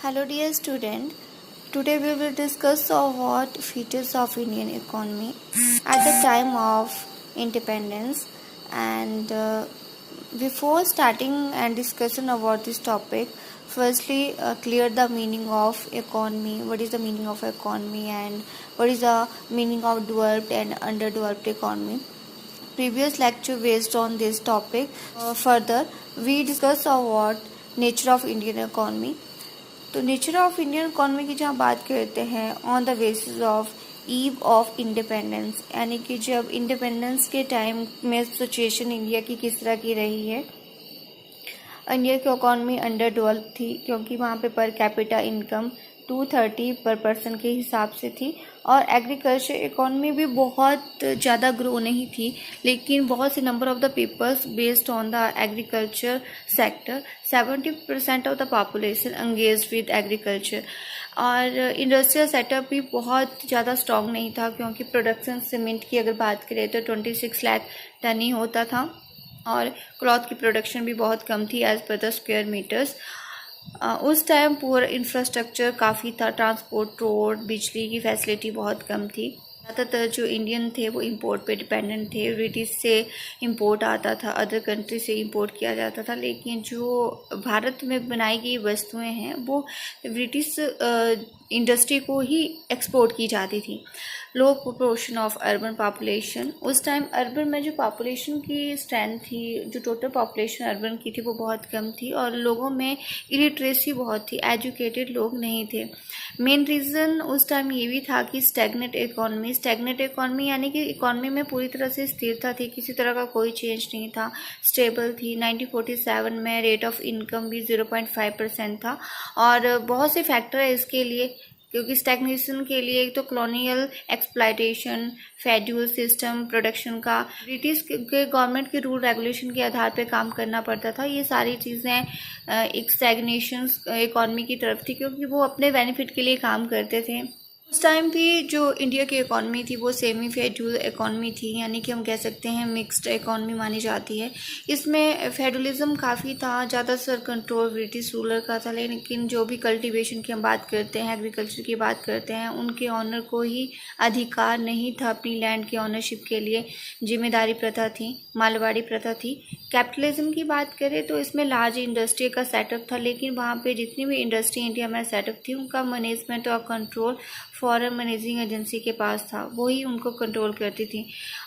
Hello dear student, today we will discuss what features of Indian economy at the time of independence and before starting and discussion about this topic, firstly clear the meaning of economy, what is the meaning of economy and what is the meaning of developed and underdeveloped economy. Previous lecture based on this topic. Further, we discuss what nature of Indian economy. तो nature of Indian economy की जहाँ बात करते हैं on the basis of eve of independence, यानी कि जब independence के टाइम में सिचुएशन इंडिया की किस तरह की रही है। इंडिया की इकोनॉमी अंडर डेवलप थी क्योंकि वहाँ पे पर कैपिटा इनकम 230 पर पर्सन के हिसाब से थी और एग्रीकल्चर इकोनॉमी भी बहुत ज़्यादा ग्रो नहीं थी, लेकिन बहुत से number of the peoples based on the agriculture sector 70% of the population engaged with agriculture. और इंडस्ट्रियल सेटअप भी बहुत ज़्यादा स्ट्रॉन्ग नहीं था क्योंकि प्रोडक्शन सीमेंट की अगर बात करें तो 26 लाख टन ही होता था और क्लॉथ की प्रोडक्शन भी बहुत कम थी as per the square metres. उस टाइम पूरा इंफ्रास्ट्रक्चर काफ़ी था, ट्रांसपोर्ट, रोड, बिजली की फैसिलिटी बहुत कम थी। ज़्यादातर जो इंडियन थे वो इंपोर्ट पे डिपेंडेंट थे, ब्रिटिश से इंपोर्ट आता था, अदर कंट्री से इंपोर्ट किया जाता था, लेकिन जो भारत में बनाई गई वस्तुएं हैं वो ब्रिटिश इंडस्ट्री को ही एक्सपोर्ट की जाती थी। लो प्रोपोर्शन ऑफ अर्बन पॉपुलेशन, उस टाइम अर्बन में जो पॉपुलेशन की स्ट्रेंथ थी, जो टोटल पॉपुलेशन अर्बन की थी वो बहुत कम थी और लोगों में इलिटरेसी बहुत थी, एजुकेटेड लोग नहीं थे। मेन रीज़न उस टाइम ये भी था कि स्टैग्नेंट इकोनॉमी यानी कि इकोनॉमी में पूरी तरह से स्थिरता थी, किसी तरह का कोई चेंज नहीं था, स्टेबल थी। 1947 में रेट ऑफ इनकम भी 0.5% था और बहुत से फैक्टर है इसके लिए, क्योंकि स्टैग्नेशन के लिए एक तो कॉलोनियल एक्सप्लॉयटेशन, फेड्यूल सिस्टम, प्रोडक्शन का ब्रिटिश के गवर्नमेंट के रूल रेगुलेशन के आधार पे काम करना पड़ता था। ये सारी चीज़ें एक स्टैग्नेशन इकोनॉमी की तरफ थी क्योंकि वो अपने बेनिफिट के लिए काम करते थे। उस टाइम भी जो इंडिया की इकोनॉमी थी वो सेमी फेड्यूल इकोनॉमी थी, यानी कि हम कह सकते हैं मिक्स्ड इकोनॉमी मानी जाती है। इसमें फेडरलिज्म काफ़ी था, ज़्यादातर कंट्रोल ब्रिटिश रूलर का था, लेकिन जो भी कल्टीवेशन की हम बात करते हैं, एग्रीकल्चर की बात करते हैं, उनके ऑनर को ही अधिकार नहीं था अपनी लैंड के ऑनरशिप के लिए। जिम्मेदारी प्रथा थी, मालवाड़ी प्रथा थी। कैपिटलिज्म की बात करें तो इसमें लार्ज इंडस्ट्री का सेटअप था, लेकिन वहाँ पे जितनी भी इंडस्ट्री इंडिया में सेटअप थी उनका मैनेजमेंट और कंट्रोल फॉरेन मैनेजिंग एजेंसी के पास था, वही उनको कंट्रोल करती थी।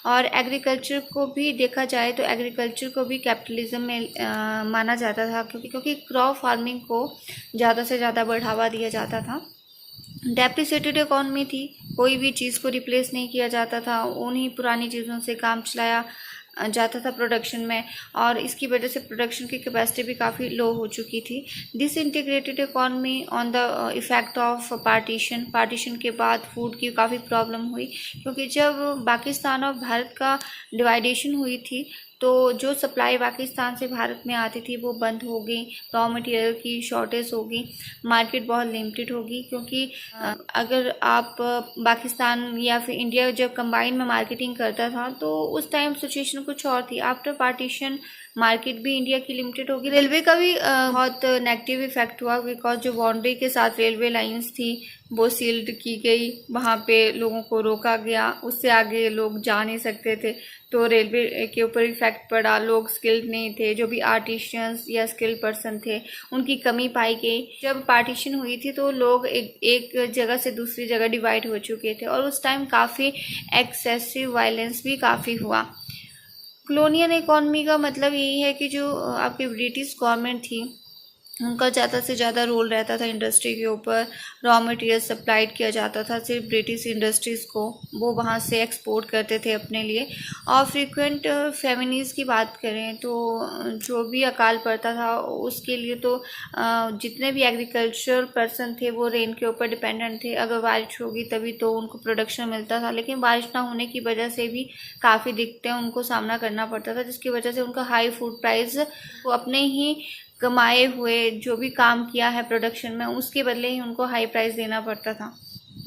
और एग्रीकल्चर को भी देखा जाए तो एग्रीकल्चर को भी कैपिटलिज्म में माना जाता था क्योंकि क्रॉप फार्मिंग को ज़्यादा से ज़्यादा बढ़ावा दिया जाता था। डेप्रिसिएटेड इकोनॉमी थी, कोई भी चीज़ को रिप्लेस नहीं किया जाता था, उन्हीं पुरानी चीज़ों से काम चलाया जाता था प्रोडक्शन में और इसकी वजह से प्रोडक्शन की कैपेसिटी भी काफ़ी लो हो चुकी थी। Disintegrated economy on the effect of partition के बाद फूड की काफ़ी प्रॉब्लम हुई क्योंकि जब पाकिस्तान और भारत का डिवाइडेशन हुई थी तो जो सप्लाई पाकिस्तान से भारत में आती थी वो बंद हो गई, रॉ मटेरियल की शॉर्टेज हो गई, मार्केट बहुत लिमिटेड होगी क्योंकि अगर आप पाकिस्तान या फिर इंडिया जब कंबाइन में मार्केटिंग करता था तो उस टाइम सिचुएशन कुछ और थी। आफ्टर पार्टीशन मार्केट भी इंडिया की लिमिटेड होगी। रेलवे का भी बहुत नेगेटिव इफेक्ट हुआ बिकॉज जो बाउंड्री के साथ रेलवे लाइंस थी वो सील्ड की गई, वहाँ पे लोगों को रोका गया, उससे आगे लोग जा नहीं सकते थे तो रेलवे के ऊपर इफेक्ट पड़ा। लोग स्किल्ड नहीं थे, जो भी आर्टिशियंस या स्किल्ड पर्सन थे उनकी कमी पाई गई। जब पार्टीशन हुई थी तो लोग एक जगह से दूसरी जगह डिवाइड हो चुके थे और उस टाइम काफ़ी एक्सेसिव वायलेंस भी काफ़ी हुआ। कॉलोनियल इकोनॉमी का मतलब यही है कि जो आपकी ब्रिटिश गवर्नमेंट थी उनका ज़्यादा से ज़्यादा रोल रहता था इंडस्ट्री के ऊपर। रॉ मटेरियल सप्लाइड किया जाता था सिर्फ ब्रिटिश इंडस्ट्रीज़ को, वो वहाँ से एक्सपोर्ट करते थे अपने लिए। और फ्रीक्वेंट फेमिनीज़ की बात करें तो जो भी अकाल पड़ता था उसके लिए तो जितने भी एग्रीकल्चर पर्सन थे वो रेन के ऊपर डिपेंडेंट थे। अगर बारिश होगी तभी तो उनको प्रोडक्शन मिलता था, लेकिन बारिश ना होने की वजह से भी काफ़ी दिक्कतें उनको सामना करना पड़ता था, जिसकी वजह से उनका हाई फूड प्राइस वो अपने ही कमाए हुए जो भी काम किया है प्रोडक्शन में उसके बदले ही उनको हाई प्राइस देना पड़ता था।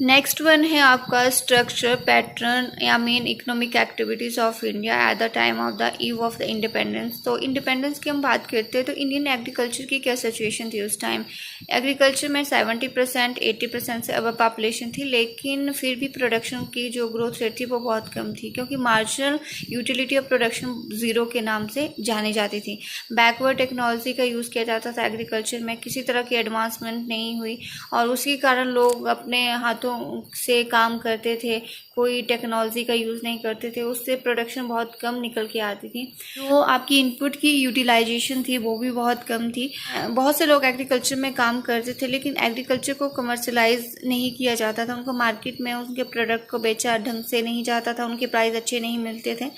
नेक्स्ट वन है आपका स्ट्रक्चर पैटर्न या main economic activities of India at the time of the eve of the independence. तो इंडिपेंडेंस की हम बात करते हैं तो इंडियन एग्रीकल्चर की क्या सिचुएशन थी उस टाइम। एग्रीकल्चर में 70% 80% से अब पॉपुलेशन थी, लेकिन फिर भी प्रोडक्शन की जो ग्रोथ रेट थी वो बहुत कम थी, क्योंकि marginal utility of production zero के नाम से जानी जाती थी। बैकवर्ड टेक्नोलॉजी का यूज़ किया जाता था एग्रीकल्चर में, किसी तरह की एडवांसमेंट नहीं हुई और उसी कारण लोग अपने हाथों से काम करते थे, कोई टेक्नोलॉजी का यूज़ नहीं करते थे, उससे प्रोडक्शन बहुत कम निकल के आती थी। तो आपकी इनपुट की यूटिलाइजेशन थी वो भी बहुत कम थी। बहुत से लोग एग्रीकल्चर में काम करते थे, लेकिन एग्रीकल्चर को कमर्शलाइज नहीं किया जाता था, उनको मार्केट में उनके प्रोडक्ट को बेचा ढंग से नहीं जाता था, उनके प्राइस अच्छे नहीं मिलते थे।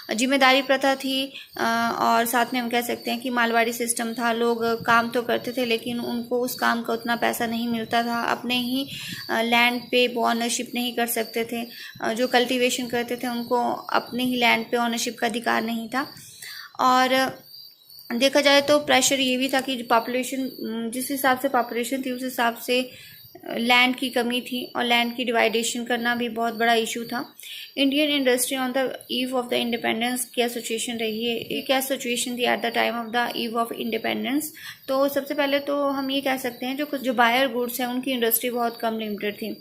जिम्मेदारी प्रथा थी और साथ में हम कह सकते हैं कि मालवाड़ी सिस्टम था। लोग काम तो करते थे लेकिन उनको उस काम का उतना पैसा नहीं मिलता था, अपने ही लैंड पे ओनरशिप नहीं कर सकते थे। जो कल्टीवेशन करते थे उनको अपने ही लैंड पे ओनरशिप का अधिकार नहीं था। और देखा जाए तो प्रेशर ये भी था कि पॉपुलेशन जिस हिसाब से पॉपुलेशन थी उस हिसाब से लैंड की कमी थी और लैंड की डिवाइडेशन करना भी बहुत बड़ा इशू था। Indian industry on the eve of the independence क्या सिचुएशन रही है, क्या सिचुएशन थी eight the time of the eve of independence. तो सबसे पहले तो हम ये कह सकते हैं जो बायर गुड्स हैं उनकी इंडस्ट्री बहुत कम लिमिटेड थी।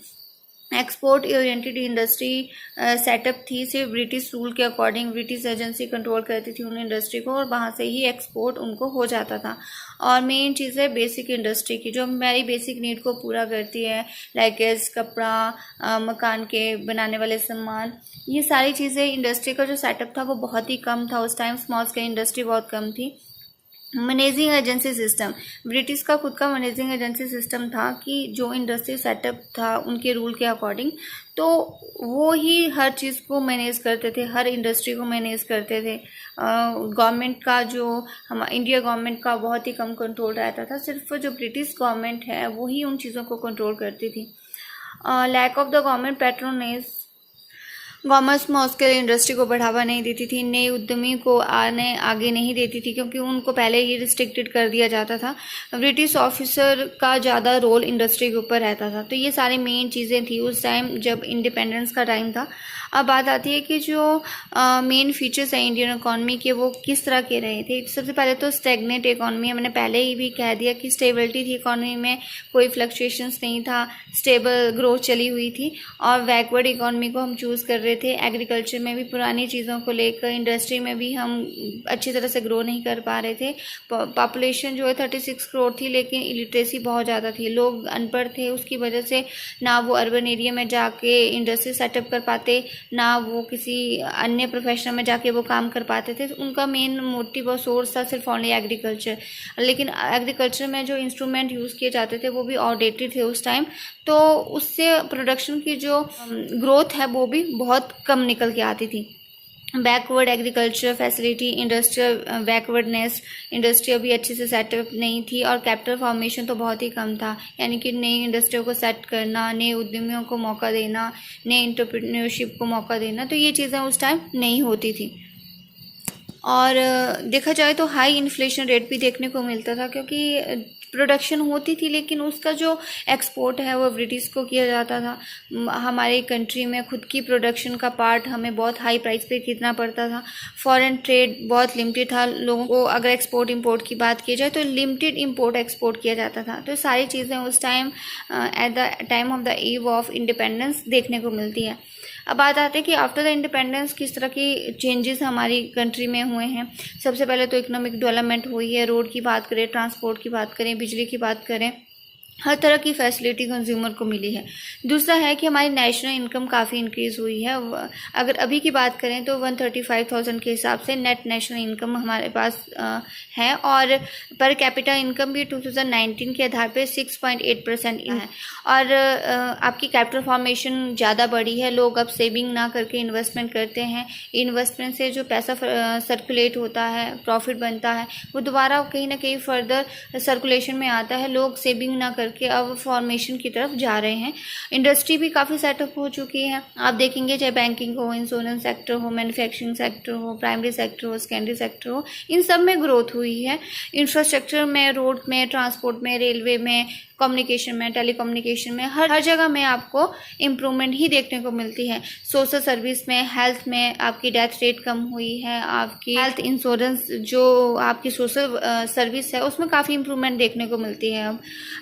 एक्सपोर्ट ओरिएंटेड इंडस्ट्री सेटअप थी, सिर्फ ब्रिटिश रूल के अकॉर्डिंग ब्रिटिश एजेंसी कंट्रोल करती थी उन इंडस्ट्री को और वहाँ से ही एक्सपोर्ट उनको हो जाता था। और मेन चीज़ है बेसिक इंडस्ट्री की, जो हमारी बेसिक नीड को पूरा करती है, लाइक एज कपड़ा, मकान के बनाने वाले सामान, ये सारी चीज़ें। इंडस्ट्री का जो सेटअप था वो बहुत ही कम था उस टाइम, स्मॉल स्केल इंडस्ट्री बहुत कम थी। मैनेजिंग एजेंसी सिस्टम, ब्रिटिश का खुद का मैनेजिंग एजेंसी सिस्टम था कि जो इंडस्ट्री सेटअप था उनके रूल के अकॉर्डिंग, तो वो ही हर चीज़ को मैनेज करते थे, हर इंडस्ट्री को मैनेज करते थे। गवर्नमेंट का जो हम इंडिया गवर्नमेंट का बहुत ही कम कंट्रोल रहता था, सिर्फ जो ब्रिटिश गवर्नमेंट है वही उन चीज़ों को कंट्रोल करती थी। Lack of the government patronage, government small scale industry को बढ़ावा नहीं देती थी, नए उद्यमी को आगे नहीं देती थी, क्योंकि उनको पहले ही रिस्ट्रिक्टेड कर दिया जाता था। ब्रिटिश ऑफिसर का ज़्यादा रोल इंडस्ट्री के ऊपर रहता था। तो ये सारी मेन चीज़ें थी उस टाइम जब इंडिपेंडेंस का टाइम था। अब बात आती है कि जो मेन फीचर्स हैं इंडियन इकॉनमी के वो किस तरह के रहे थे। सबसे पहले तो स्टेगनेट इकॉनमी है, मैंने पहले ही भी कह दिया कि स्टेबिलिटी थी इकॉनमी में, कोई फ्लक्चुएशंस नहीं था, स्टेबल ग्रोथ चली हुई थी। और बैकवर्ड इकॉनमी को हम चूज़ कर रहे थे, एग्रीकल्चर में भी पुरानी चीज़ों को लेकर, इंडस्ट्री में भी हम अच्छी तरह से ग्रो नहीं कर पा रहे थे। पॉपुलेशन जो है 36 करोड़ थी, लेकिन इलिटरेसी बहुत ज़्यादा थी, लोग अनपढ़ थे, उसकी वजह से ना वो अर्बन एरिया में जाके इंडस्ट्री सेटअप कर पाते, ना वो किसी अन्य प्रोफेशन में जाके वो काम कर पाते थे। उनका मेन मोटिव और सोर्स था सिर्फ ओनली एग्रीकल्चर। लेकिन एग्रीकल्चर में जो इंस्ट्रूमेंट यूज़ किए जाते थे वो भी आउटडेटेड थे उस टाइम, तो उससे प्रोडक्शन की जो ग्रोथ है वो भी बहुत कम निकल के आती थी। Backward agriculture facility, industrial backwardness, industry अभी अच्छे से सेटअप नहीं थी और कैपिटल फॉर्मेशन तो बहुत ही कम था, यानी कि नई इंडस्ट्रियों को सेट करना, नए उद्यमियों को मौका देना, नए एंटरप्रेन्योरशिप को मौका देना, तो ये चीज़ें उस टाइम नहीं होती थी। और देखा जाए तो हाई इन्फ्लेशन रेट भी देखने को मिलता था, क्योंकि प्रोडक्शन होती थी लेकिन उसका जो एक्सपोर्ट है वो ब्रिटिश को किया जाता था। हमारे कंट्री में खुद की प्रोडक्शन का पार्ट हमें बहुत हाई प्राइस पे खरीदना पड़ता था। फॉरेन ट्रेड बहुत लिमिटेड था, लोगों को अगर एक्सपोर्ट इंपोर्ट की बात की जाए तो लिमिटेड इंपोर्ट एक्सपोर्ट किया जाता था। तो सारी चीज़ें उस time eight the time of the eve of independence देखने को मिलती है। अब बात आती है कि आफ्टर द इंडिपेंडेंस किस तरह की चेंजेस हमारी कंट्री में हुए हैं। सबसे पहले तो इकोनॉमिक डेवलपमेंट हुई है, रोड की बात करें, ट्रांसपोर्ट की बात करें, बिजली की बात करें, हर तरह की फैसिलिटी कंज्यूमर को मिली है। दूसरा है कि हमारी नेशनल इनकम काफ़ी इंक्रीज़ हुई है। अगर अभी की बात करें तो 135,000 के हिसाब से नेट नेशनल इनकम हमारे पास है, और पर कैपिटा इनकम भी 2019 के आधार पे 6.8% है। और आपकी कैपिटल फॉर्मेशन ज़्यादा बढ़ी है, लोग अब सेविंग ना करके इन्वेस्टमेंट करते हैं। इन्वेस्टमेंट से जो पैसा सर्कुलेट होता है, प्रॉफिट बनता है, वो दोबारा कहीं ना कहीं फर्दर सर्कुलेशन में आता है। लोग सेविंग ना करके अब फॉर्मेशन की तरफ जा रहे हैं। इंडस्ट्री भी काफ़ी सेटअप हो चुकी है। आप देखेंगे चाहे बैंकिंग हो, इंश्योरेंस सेक्टर हो, मैन्युफैक्चरिंग सेक्टर हो, प्राइमरी सेक्टर हो, सेकेंडरी सेक्टर हो, इन सब में ग्रोथ हुई है। इंफ्रास्ट्रक्चर में, रोड में, ट्रांसपोर्ट में, रेलवे में, कम्युनिकेशन में, टेलीकम्युनिकेशन में, हर जगह में आपको इम्प्रूवमेंट ही देखने को मिलती है। सोशल सर्विस में, हेल्थ में आपकी डेथ रेट कम हुई है। आपकी हेल्थ इंश्योरेंस जो आपकी सोशल सर्विस है उसमें काफ़ी इम्प्रूवमेंट देखने को मिलती है। अब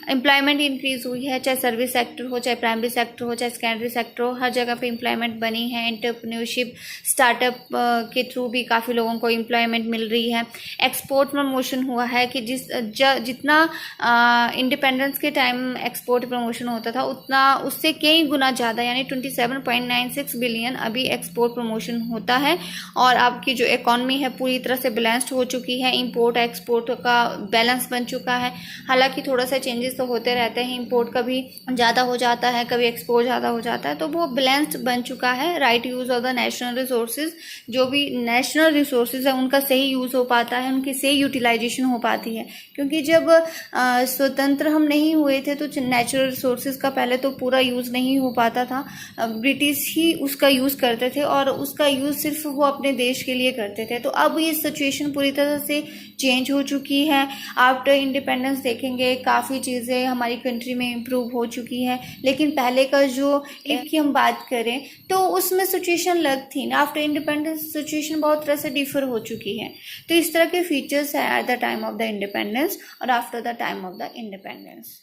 एम्प्लॉयमेंट इंक्रीज हुई है, चाहे सर्विस सेक्टर हो, चाहे प्राइमरी सेक्टर हो, चाहे सेकेंडरी सेक्टर हो, हर जगह पे एम्प्लॉयमेंट बनी है। एंटरप्रेन्योरशिप स्टार्टअप के थ्रू भी काफ़ी लोगों को एम्प्लॉयमेंट मिल रही है। एक्सपोर्ट प्रमोशन हुआ है कि जितना इंडिपेंडेंस के टाइम एक्सपोर्ट प्रमोशन होता था उतना उससे कई गुना ज़्यादा यानी 27.96 बिलियन अभी एक्सपोर्ट प्रमोशन होता है। और आपकी जो इकॉनमी है पूरी तरह से बैलेंस्ड हो चुकी है। इंपोर्ट एक्सपोर्ट का बैलेंस बन चुका है। हालांकि थोड़ा सा चेंजेस तो होते रहते हैं, इंपोर्ट कभी ज़्यादा हो जाता है, कभी एक्सपोर्ट ज़्यादा हो जाता है, तो वो बैलेंस्ड बन चुका है। Right use of the national resources, जो भी नेशनल रिसोर्सेज है उनका सही यूज़ हो पाता है, उनकी सही यूटिलाइजेशन हो पाती है। क्योंकि जब स्वतंत्र हम नहीं हुए थे तो नेचुरल रिसोर्सेज का पहले तो पूरा यूज़ नहीं हो पाता था। ब्रिटिश ही उसका यूज़ करते थे और उसका यूज़ सिर्फ वो अपने देश के लिए करते थे। तो अब ये सिचुएशन पूरी तरह से चेंज हो चुकी है। आफ्टर इंडिपेंडेंस देखेंगे काफ़ी चीज़ें हमारी कंट्री में इम्प्रूव हो चुकी हैं। लेकिन पहले का जो की हम बात करें तो उसमें सिचुएशन अलग थी ना। आफ्टर इंडिपेंडेंस सिचुएशन बहुत तरह से डिफर हो चुकी है। तो इस तरह के फीचर्स हैं at the time of the independence और after the time of the independence.